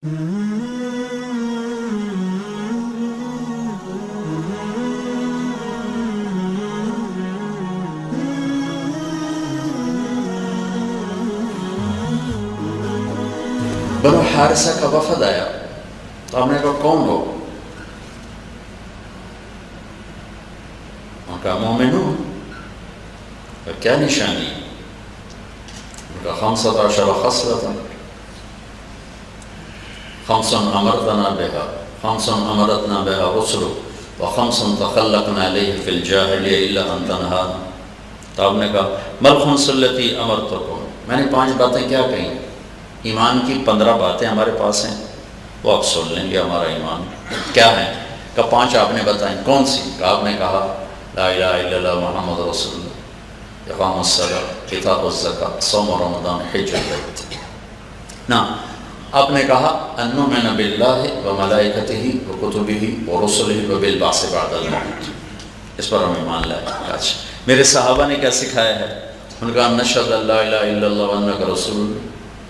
بنو حارثہ کا وفد آیا تو ہم نے کہا کون ہو؟ ان کا مومنون. کیا نشانی؟ ان کا 15 خصلة 5 امرتنا بها 5 امرتنا بها رسل و5 تخلقنا علیہ فی الجاہلیہ الا ان تنہانا. تو آپ نے کہا مل خمس التی امرتکم، میں نے 5 باتیں کیا کہیں؟ ایمان کی 15 باتیں ہمارے پاس ہیں، وہ آپ سن لیں گے ہمارا ایمان کیا ہے. کہ 5 آپ نے بتائیں، کون سی؟ کہ آپ نے کہا لا الہ الا اللہ محمد رسول اللہ، اقام الصلاۃ، ایتاء الزکاۃ، صوم رمضان، حج البیت. نا آپ نے کہا ان نؤمن باللہ و ملائکتہ و کتبہ و رسلہ و بالبعث بعد الموت. اس پر ہم ایمان لائے. اچھا میرے صحابہ نے کیا سکھایا ہے؟ ان کا نشہد ان لا الہ الا اللہ و انک رسول،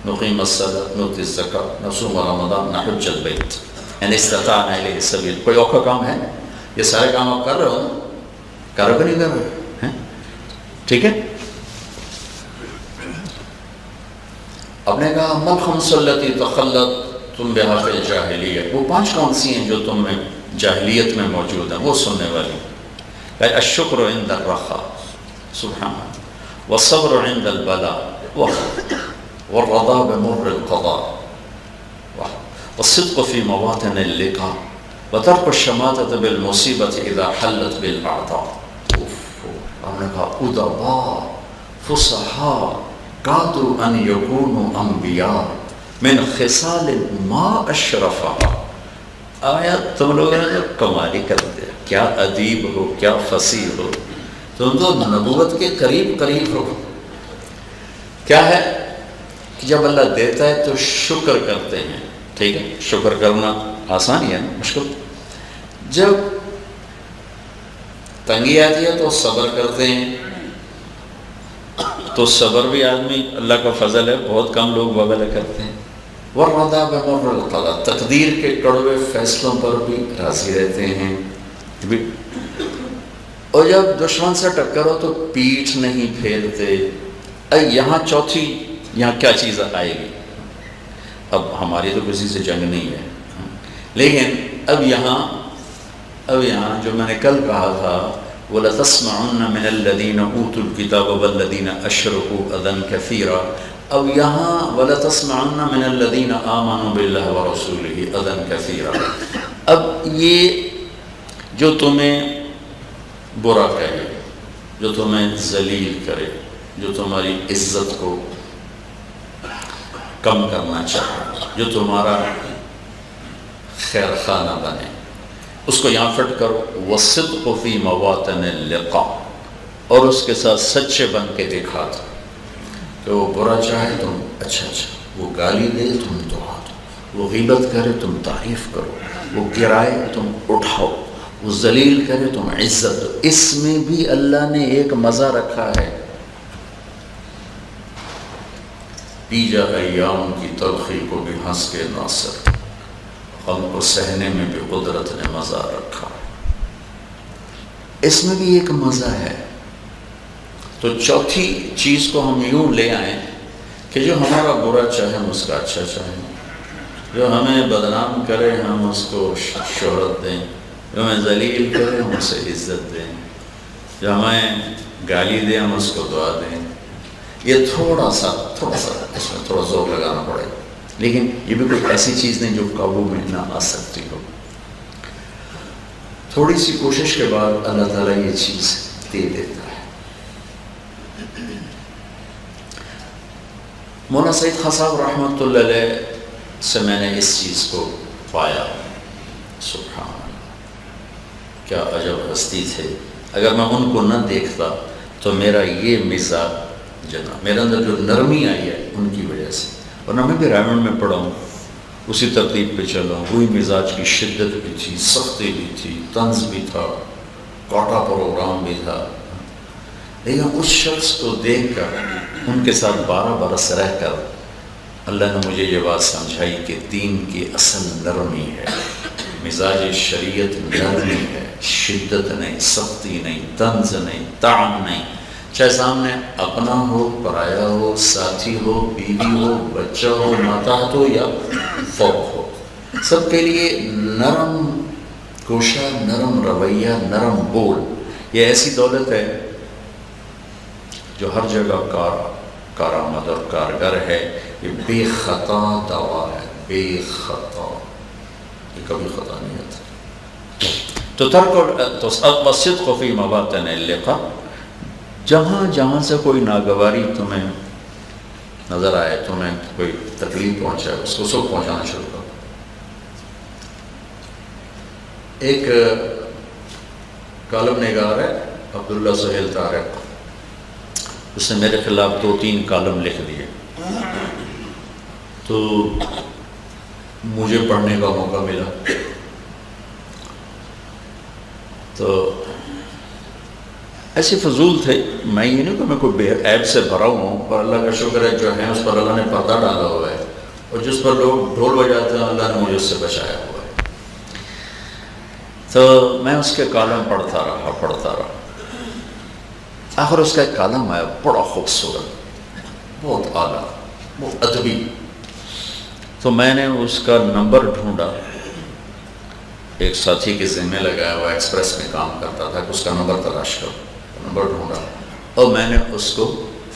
نقیم الصلاۃ، نؤتی الزکاۃ، نصوم رمضان، نحج البیت ان استطعنا الیہ السبیل. کوئی اور کا کام ہے؟ یہ سارے کام آپ کر رہے ہو نا؟ کر رہے ہو کہ نہیں کر رہے ہیں؟ ٹھیک ہے. آپ نے کہا مل خمس التی تخلقتم بہا فی الجاہلیہ، وہ 5 کون سی ہیں جو تم میں جاہلیت میں موجود ہیں؟ وہ سننے والی. الشکر عند الرخاء، سبحان اللہ، والصبر عند البلاء، والرضا بمر القضاء، والصدق في مواطن اللقاء، وترك الشماتة بالمصيبة إذا حلت بالأعضاء. ہم نے کہا ادباء فصحاء قادوا ان يكونوا انبیاء من خصال ما اشرفها. آیا تم لوگوں نے کمال ہی کر دیا، کیا ادیب ہو، کیا فصیح ہو، تم تو نبوت کے قریب ہو. کیا ہے کہ جب اللہ دیتا ہے تو شکر کرتے ہیں. ٹھیک ہے، شکر کرنا آسان ہی ہے نا، مشکل. جب تنگی آتی ہے تو صبر کرتے ہیں. تو صبر بھی آدمی اللہ کا فضل ہے، بہت کم لوگ وغیرہ کرتے ہیں. والرضا بمر القضاء، تقدیر کے کڑوے فیصلوں پر بھی راضی رہتے ہیں. اور جب دشمن سے ٹکر ہو تو پیٹھ نہیں پھیرتے. یہاں چوتھی، یہاں کیا چیز آئے گی؟ اب ہماری تو کسی سے جنگ نہیں ہے، لیکن اب یہاں جو میں نے کل کہا تھا وَلَتَسْمَعُنَّ مِنَ الَّذِينَ أُوتُوا الْكِتَابَ وَالَّذِينَ أَشْرَكُوا أَذًى كَثِيرًا. اب یہاں وَلَتَسْمَعُنَّ مِنَ الَّذِينَ آمَنُوا بِاللَّهِ وَرَسُولِهِ أَذًى كَثِيرًا. اب یہ جو تمہیں برا کہے، جو تمہیں ذلیل کرے، جو تمہاری عزت کو کم کرنا چاہے، جو تمہارا خیر خواہ نہ بنے، اس کو یہاں فٹ کرو. وَالصِّدْقُ فِي مَوَاطِنِ اللِّقَاءِ، اور اس کے ساتھ سچے بن کے دکھا دو کہ وہ برا چاہے تم اچھا، وہ گالی دے تم دعا دو، وہ غیبت کرے تم تعریف کرو، وہ گرائے تم اٹھاؤ، وہ ذلیل کرے تم عزت دو. اس میں بھی اللہ نے ایک مزہ رکھا ہے. پی جا ایام کی تلخی کو بھی ہنس کے ناصر، ہم کو سہنے میں بھی قدرت نے مزہ رکھا. اس میں بھی ایک مزہ ہے. تو چوتھی چیز کو ہم یوں لے آئیں کہ جو ہمارا برا چاہے ہم اس کا اچھا چاہیں، جو ہمیں بدنام کرے ہم اس کو شہرت دیں، جو ہمیں ذلیل کرے ہم اسے عزت دیں، جو ہمیں گالی دے ہم اس کو دعا دیں. یہ تھوڑا سا اس میں تھوڑا زور لگانا پڑے گا، لیکن یہ بھی کوئی ایسی چیز نہیں جو قابو میں نہ آ سکتی ہو. تھوڑی سی کوشش کے بعد اللہ تعالیٰ یہ چیز دے دیتا ہے. مولانا سعید خان صاحب رحمۃ اللہ علیہ سے میں نے اس چیز کو پایا. سبحان اللہ، کیا عجب ہستی تھے. اگر میں ان کو نہ دیکھتا تو میرا یہ مزاج جناب، میرے اندر جو نرمی آئی ہے ان کی وجہ سے، ورنہ میں بھی رائمنڈ میں پڑھا ہوں، اسی ترتیب پہ چلا ہوں. وہی مزاج کی شدت بھی تھی، سختی بھی تھی، طنز بھی تھا، کوٹا پروگرام بھی تھا. لیکن اس شخص کو دیکھ کر، ان کے ساتھ 12 برس رہ کر اللہ نے مجھے یہ بات سمجھائی کہ دین کی اصل نرمی ہے، مزاج شریعت نرمی ہے، شدت نہیں، سختی نہیں، طنز نہیں، طعن نہیں، چاہے سامنے اپنا ہو، پرایا ہو، ساتھی ہو، بیوی ہو، بچہ ہو، ماتحت ہو یا فوق ہو، سب کے لیے نرم گوشہ، نرم رویہ، نرم بول، یہ ایسی دولت ہے جو ہر جگہ کارآمد اور کارگر ہے۔ یہ بے خطا دوا ہے، بے خطا، یہ کبھی خطا نہیں ہوتا۔ تو ترک والصدق فی مواطن اللقاء، جہاں جہاں سے کوئی ناگواری تمہیں نظر آئے، تمہیں کوئی تکلیف پہنچائے، اس کو سب پہنچانا شروع کرو۔ ایک کالم نگار ہے عبداللہ سہیل طارق، اس نے میرے خلاف 2-3 کالم لکھ دیے، تو مجھے پڑھنے کا موقع ملا، تو ایسے فضول تھے، میں یہ نہیں کہ میں کوئی بے عیب سے بھرا ہوں، پر اللہ کا شکر ہے جو ہے اس پر اللہ نے پردہ ڈالا ہوا ہے، اور جس پر لوگ ڈھول بجاتے ہیں اللہ نے مجھے اس سے بچایا ہوا ہے۔ تو میں اس کے کالم پڑھتا رہا، آخر اس کا ایک کالم آیا بڑا خوبصورت، بہت اعلیٰ، بہت ادبی، تو میں نے اس کا نمبر ڈھونڈا، ایک ساتھی کے ذمہ لگایا ہوا ایکسپریس میں کام کرتا تھا کہ اس کا نمبر تلاش کرو، نمبر ڈھونڈا اور میں نے اس کو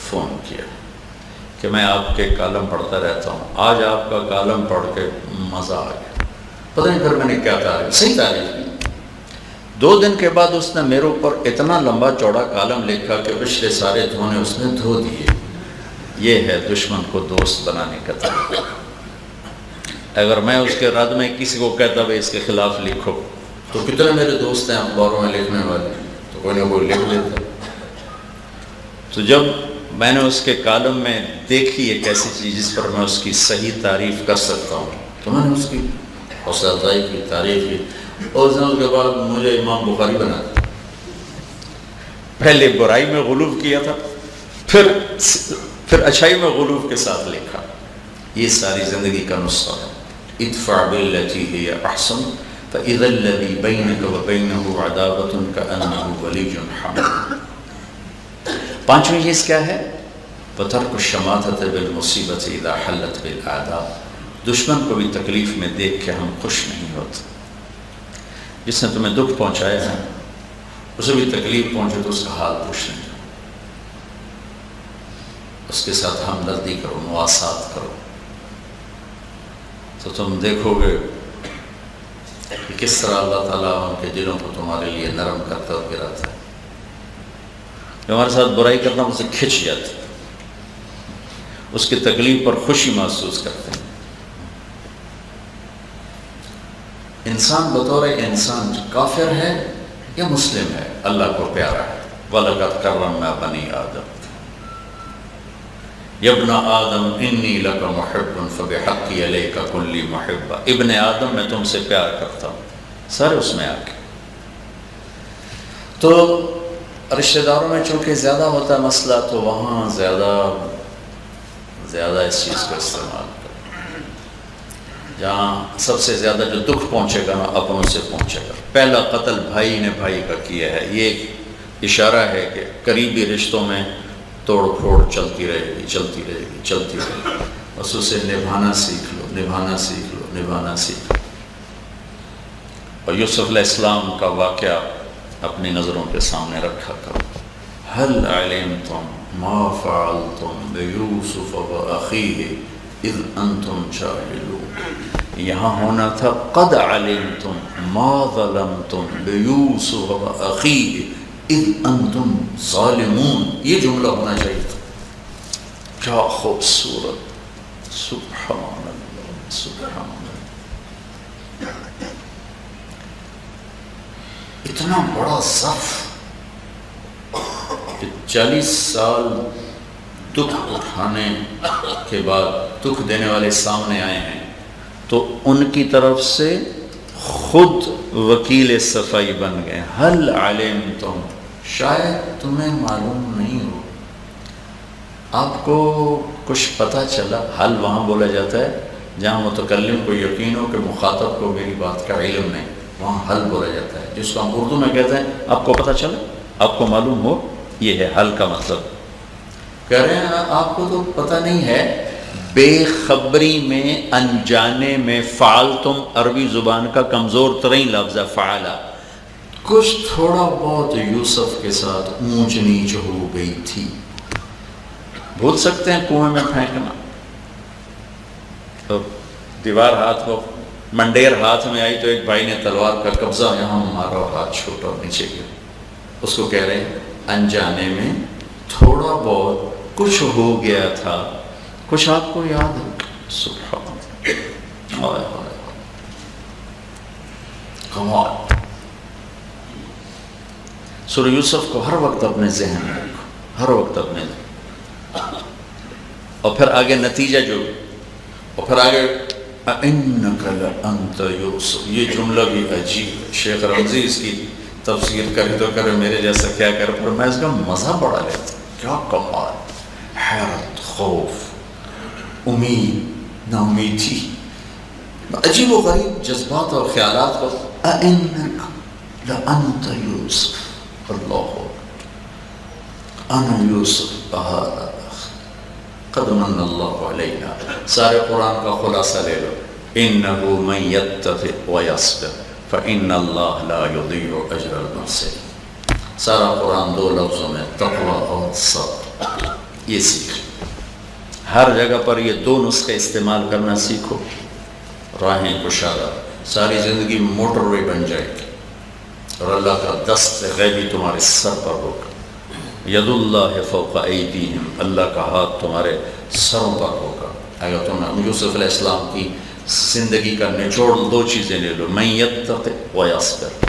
فون کیا کہ میں آپ کے کالم پڑھتا رہتا ہوں، آج آپ کا کالم پڑھ کے مزہ آ گیا، پتہ نہیں پھر میں نے کیا تعریف، صحیح تعریف کی۔ 2 دن کے بعد اس نے میرے اوپر اتنا لمبا چوڑا کالم لکھا کہ پچھلے سارے دھونے اس نے دھو دیے۔ یہ ہے دشمن کو دوست بنانے کا طریقہ۔ اگر میں اس کے رد میں کسی کو کہتا بھائی اس کے خلاف لکھو، تو کتنے میرے دوست ہیں اخباروں میں لکھنے والے، تو کوئی نہ کوئی لکھ دیتا۔ تو جب میں نے اس کے کالم میں دیکھی ایک ایسی چیز جس پر میں اس کی صحیح تعریف کر سکتا ہوں، تو میں نے اس کی حوصلہ افزائی کی، تعریف کی، اور اس کے بعد مجھے امام بخاری بنا دیا۔ پہلے برائی میں غلو کیا تھا، پھر اچھائی میں غلو کے ساتھ لکھا۔ یہ ساری زندگی کا نسخہ ہے۔ ادفع بالتي هي احسن فاذا الذي بينك وبينه عداوة كأنه ولي حميم۔ 5ویں چیز کیا ہے؟ وترك الشماتة بالمصیبة اذا حلت بالاعداء۔ دشمن کو بھی تکلیف میں دیکھ کے ہم خوش نہیں ہوتے۔ جس نے تمہیں دکھ پہنچایا ہے اسے بھی تکلیف پہنچے تو اس کا حال پوچھ لیں، اس کے ساتھ ہمدردی کرو، مواسات کرو، تو تم دیکھو گے کہ کس طرح اللہ تعالیٰ ان کے دلوں کو تمہارے لیے نرم کرتا اور گراتا ہے۔ جو ہمارے ساتھ برائی کرنا اسے کھنچ جاتی، اس کی تکلیف پر خوشی محسوس کرتے ہیں۔ انسان بطور انسان کافر ہے یا مسلم ہے، اللہ کو پیارا ہے۔ وَلَقَدْ كَرَّمْنَا بَنِي آدَمَ يَا ابْنَ آدَمَ إِنِّي لَكَ مُحِبٌّ فَبِحَقِّ عَلَيْكَ كُنْ لِي مُحِبًّا۔ ابن آدم میں تم سے پیار کرتا ہوں، سارے اس میں آ کے۔ تو رشتہ داروں میں چونکہ زیادہ ہوتا ہے مسئلہ، تو وہاں زیادہ اس چیز کو استعمال کرو۔ جہاں سب سے زیادہ جو دکھ پہنچے گا نا اپنوں سے پہنچے گا۔ پہلا قتل بھائی نے بھائی کا کیا ہے، یہ اشارہ ہے کہ قریبی رشتوں میں توڑ پھوڑ چلتی رہے گی۔ بس اسے نبھانا سیکھ لو۔ اور یوسف علیہ السلام کا واقعہ اپنی نظروں کے سامنے رکھا کرو۔ هل علمتم ما فعلتم بيوسف وأخيه اذ انتم جاہلون۔ یہاں ہونا تھا قد علمتم ما ظلمتم بيوسف وأخيه اذ انتم ظالمون، یہ جملہ ہونا چاہیے تھا۔ کیا خوبصورت، سبحان اللہ، سبحان اللہ۔ اتنا بڑا ظرف کہ 40 سال دکھ اٹھانے کے بعد دکھ دینے والے سامنے آئے ہیں، تو ان کی طرف سے خود وکیل صفائی بن گئے۔ حل علمتم، شاید تمہیں معلوم نہیں ہو، آپ کو کچھ پتہ چلا، حل وہاں بولا جاتا ہے جہاں متکلم کو یقین ہو کہ مخاطب کو میری بات کا علم نہیں، وہاں حل بولا جاتا ہے، جس کو ہم اردو میں کہتے ہیں آپ کو پتہ چلا، آپ کو معلوم ہو، یہ ہے حل کا مطلب۔ کہہ رہے ہیں آپ کو تو پتہ نہیں ہے، بے خبری میں، انجانے میں، فعل تم عربی زبان کا کمزور ترین لفظ ہے، فعلا، کچھ تھوڑا بہت یوسف کے ساتھ اونچ نیچ ہو گئی تھی۔ بھول سکتے ہیں کنویں میں پھینکنا، تو دیوار ہاتھ کو، منڈیر ہاتھ میں آئی تو ایک بھائی نے تلوار کا قبضہ یہاں مارا اور ہاتھ چھوٹا اور نیچے گیا، اس کو کہہ رہے ہیں انجانے میں تھوڑا بہت کچھ ہو گیا تھا، کچھ آپ کو یاد ہے؟ سبحان اللہ، کمال۔ سورہ یوسف کو ہر وقت اپنے ذہن میں رکھو، ہر وقت اپنے ذہن، اور پھر آگے نتیجہ جو، اور پھر آگے اِنَّكَ لَأَنْتَ يُوسُف، یہ جملہ بھی عجیب ہے۔ شیخ رمضی اس کی تفسیر کرے تو کرے، میرے جیسا کیا کرے، پر میں اس کا مزہ بڑا لیتا ہوں۔ کیا کمال، حیرت، خوف، امید، نا امیدی، عجیب و غریب جذبات اور خیالات کو، اِنَّكَ لَأَنْتَ يُوسُف، اللہ انا یوسف بہارا قد من اللہ علینا۔ سارے قرآن کا خلاصہ لے لو، انہ من یتق ویصبر فان اللہ لا یضیع اجر المحسنین۔ سارا قرآن دو لفظوں میں، تقوی اور صبر، یہ سیکھ۔ ہر جگہ پر یہ دو نسخے استعمال کرنا سیکھو، راہیں کشادہ، ساری زندگی موٹر وے بن جائے گی، اور اللہ کا دست غیبی تمہارے سر پر ہوگا۔ ید اللہ فوق ایدیہم، اللہ کا ہاتھ تمہارے سروں پر ہوگا۔ اگر تم یوسف علیہ السلام کی زندگی کا نچوڑ دو چیزیں لے لو، من یتق ویصبر،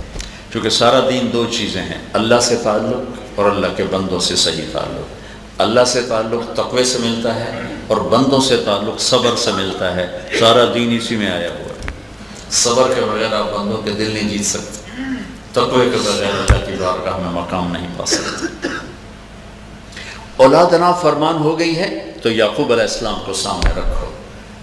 کیونکہ سارا دین دو چیزیں ہیں، اللہ سے تعلق اور اللہ کے بندوں سے صحیح تعلق۔ اللہ سے تعلق تقوی سے ملتا ہے، اور بندوں سے تعلق صبر سے ملتا ہے۔ سارا دین اسی میں آیا ہوا ہے۔ صبر کے بغیر آپ بندوں کے دل نہیں جیت سکتے، تقوی کے بغیر اللہ کی بارگاہ میں مقام نہیں پا سکتے۔ اولاد نافرمان ہو گئی ہے تو یعقوب علیہ السلام کو سامنے رکھو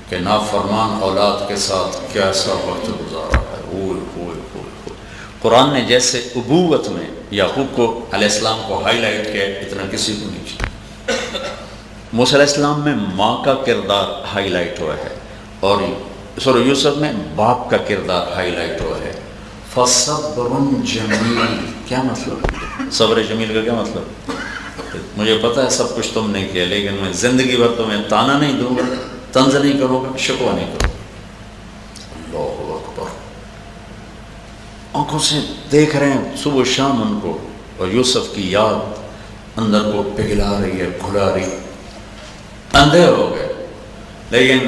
کہ نافرمان اولاد کے ساتھ کیسا وقت گزارا ہے۔ اوئے ہوئے ہوئے ہوئے۔ قرآن نے جیسے ابوت میں یعقوب کو علیہ السلام کو ہائی لائٹ کیا، اتنا کسی کو نہیں کیا۔ موسیٰ علیہ السلام میں ماں کا کردار ہائی لائٹ ہوا ہے، اور سورہ یوسف میں باپ کا کردار ہائی لائٹ ہوا ہے۔ فَصَبْرٌ جَمِيلٌ، کیا مطلب؟ صبر جمیل کا کیا مطلب؟ مجھے پتہ ہے سب کچھ تم نہیں کیا، لیکن میں زندگی بھر تمہیں تانا نہیں دوں گا، طنز نہیں کروں گا، شکوہ نہیں کروں گا۔ اللہ اکبر۔ آنکھوں سے دیکھ رہے ہیں صبح و شام ان کو، اور یوسف کی یاد اندر کو پگھلا رہی ہے، گھلا رہی، اندھے ہو گئے، لیکن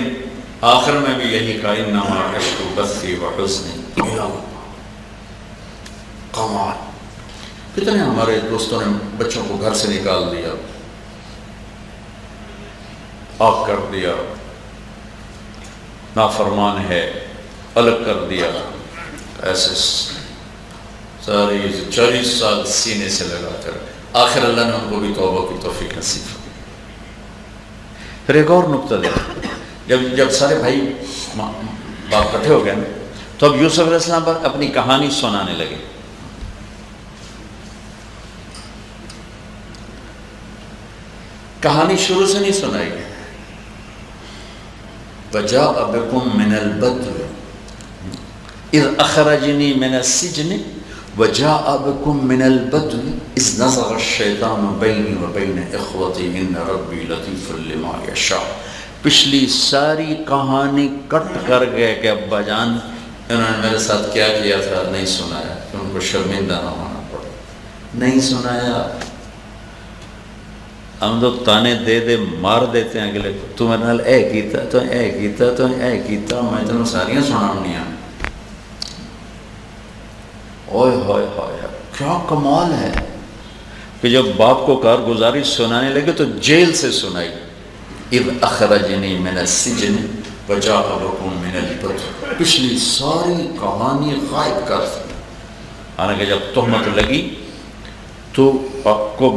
آخر میں بھی یہی کہا انما اشکو بثی وحزنی الی اللہ۔ کمال۔ کتنے ہمارے دوستوں نے بچوں کو گھر سے نکال دیا، آگ کر دیا، نافرمان ہے، الگ کر دیا، ایسے ساری 40 سال سینے سے لگا کر، آخر اللہ نے ان کو بھی توبہ کی توفیق نصیب کی۔ پھر ایک اور نقطہ دے، جب سارے بھائی باپ کٹھے ہو گئے نا، تو اب یوسف علیہ السلام پر اپنی کہانی سنانے لگے۔ کہانی شروع سے نہیں سنائی گئی۔ وَجَاءَ بِكُم مِّنَ الْبَدْوِ إِذْ أَخْرَجْنِي مِنَ السِّجْنِ وَجَاءَ بِكُم مِّنَ الْبَدْوِ إِذْ نَزَغَ الشَّيْطَانُ بَيْنِي وَبَيْنَ إِخْوَتِي إِنَّ رَبِّي لَطِيفٌ لِّمَا يَشَاءُ۔ پچھلی ساری کہانی کٹ کر گئے کہ ابا جان انہوں نے میرے ساتھ کیا کیا تھا نہیں سنایا، کہ ان کو شرمندہ نہ ہونا پڑے، نہیں سنایا۔ ہم تو تانے دے دے مار دیتے ہیں اگلے کو، تو میرے نال اے کیتا تو اے کیتا تو اے کیتا، میں تمہیں ساریاں سناؤنی ہیں۔ اوئے ہوئے ہوئے، کیا کمال ہے کہ جب باپ کو کارگزاری سنانے لگے تو جیل سے سنائی۔ اذ اخرجنی من السجن وجاء بکم من البدو، پچھلی ساری کہانی غائب کر دی۔ حالانکہ جب تہمت لگی تو آپ کو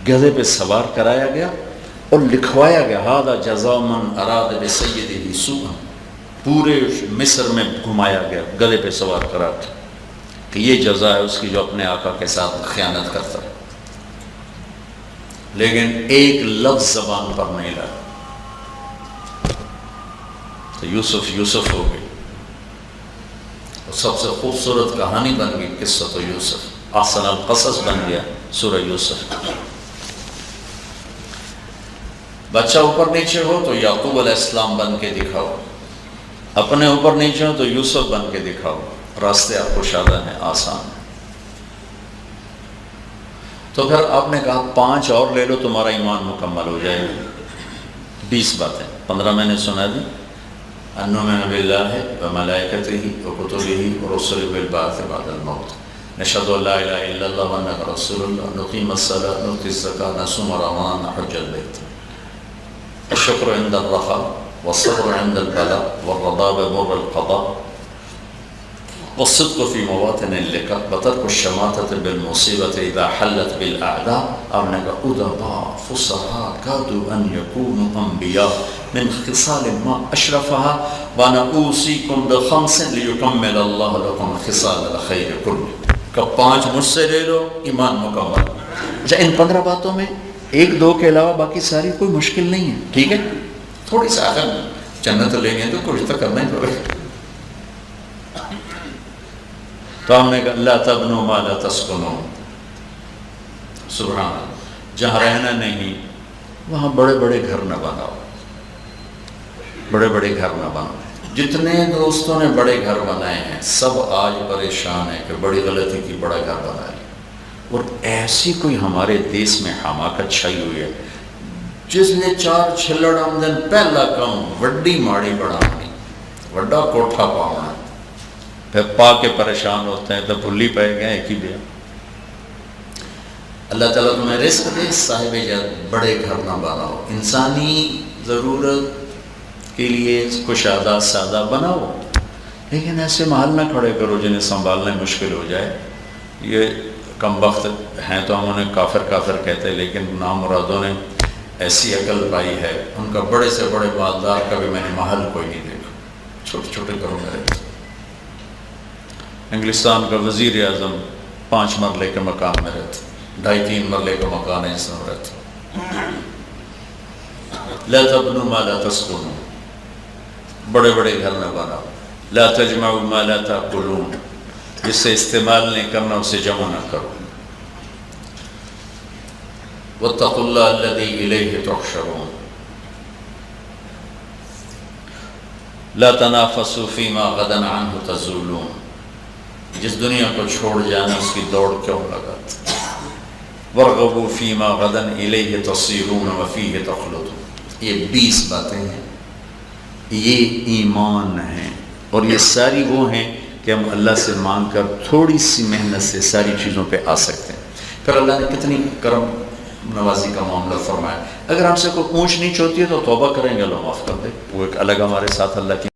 گدھے پہ سوار کرایا گیا، اور لکھوایا گیا ھذا جزاء من اراد بسیدہ سوءا، پورے مصر میں گھمایا گیا گدھے پہ سوار کرا کہ یہ جزا ہے اس کی جو اپنے آقا کے ساتھ خیانت کرتا ہے، لیکن ایک لفظ زبان پر نہیں لایا تو یوسف یوسف ہو گئی، اور سب سے خوبصورت کہانی بن گئی قصۃ یوسف، احسن القصص بن گیا سورہ یوسف۔ بچہ اوپر نیچے ہو تو یعقوب علیہ السلام بن کے دکھاؤ، اپنے اوپر نیچے ہو تو یوسف بن کے دکھاؤ، راستے آپ کشادہ ہیں، آسان ہیں۔ تو پھر آپ نے کہا 5 اور لے لو تمہارا ایمان مکمل ہو جائے گا۔ 20 باتیں، 15 میں نے سنا دی، انؤمن باللہ وملائکتہ وکتبہ ورسلہ والبعث بعد الموت، نشہد ان لا الہ الا اللہ وانک رسول اللہ، نقیم الصلاۃ نؤتی الزکاۃ نصوم رمضان نحج البیت، الشکر عند الرخاء والصبر عند البلاء والرضا بمر القضاء والصدق في مواطن اللقاء وترك الشماتة بالمصيبة إذا حلت بالأعداء، أنك أدباء فصحاء كادوا أن يكونوا أنبياء من خصال ما أشرفها، وأنا أوصيكم ب5 ليكمل الله لكم خصال الخير كله، کہ 5 مجھ سے لے لو ایمان مکمل۔ اچھا، ان 15 باتوں میں 1-2 کے علاوہ باقی ساری کوئی مشکل نہیں ہے، ٹھیک ہے؟ تھوڑی سا اگر جنت لیں گے تو کچھ تو کرنا ہی پڑے۔ تو ہم نے کہا لا تبنوا ما لا تسکنوا، سبحان اللہ، جہاں رہنا نہیں وہاں بڑے بڑے گھر نہ بناؤ، بڑے بڑے گھر نہ بناؤ۔ جتنے دوستوں نے بڑے گھر بنائے ہیں سب آج پریشان ہیں کہ بڑی غلطی کی بڑا گھر بنا لیا، اور ایسی کوئی ہمارے دیس میں حماقت چھائی ہوئی ہے، جس نے 4 چھلڑ آمدن پہلا کام وڈی ماڑی بڑھانی، وڈا کوٹھا پاؤنا، پھر پا کے پریشان ہوتے ہیں تو بھلی پہ گئے ایک ہی بیا۔ اللہ تعالیٰ تمہیں رزق دے، صاحب جد بڑے گھر نہ بناؤ، انسانی ضرورت کے لیے کشادہ سادہ بناؤ، لیکن ایسے محل نہ کھڑے کرو جنہیں سنبھالنا مشکل ہو جائے۔ یہ کم وقت ہیں تو ہم انہیں کافر کافر کہتے ہیں، لیکن نامرادوں نے ایسی عقل پائی ہے، ان کا بڑے سے بڑے مالدار کا بھی میں نے محل کوئی نہیں دیکھا، چھوٹے چھوٹے گھروں میں رہتے۔ انگلستان کا وزیر اعظم 5 مرلے کے مکان میں رہتے، 2.5-3 مرلے کا مکان ہے، اس میں رہتے۔ لا تبنوا ما لا تسکنوا، بڑے بڑے گھر نہ بناؤ۔ لا تجمعوا ما لا تاکلون، جس سے استعمال نہیں کرنا اسے جمع نہ کرو۔ واتقوا اللہ الذی الیہ تحشرون، لا تنافسوا فیما غدا عنہ تزولون، جس دنیا کو چھوڑ جانا اس کی دوڑ کیوں لگاتے۔ وارغبوا فیما غدا الیہ تصیرون وفیہ تخلدون، یہ 20 باتیں ہیں، یہ ایمان ہیں، اور یہ ساری وہ ہیں کہ ہم اللہ سے مانگ کر تھوڑی سی محنت سے ساری چیزوں پہ آ سکتے ہیں۔ پھر اللہ نے کتنی کرم نوازی کا معاملہ فرمایا، اگر ہم سے کوئی اونچ نیچ ہوتی ہے تو توبہ کریں گے، اللہ معاف کر دے، وہ ایک الگ ہمارے ساتھ اللہ کی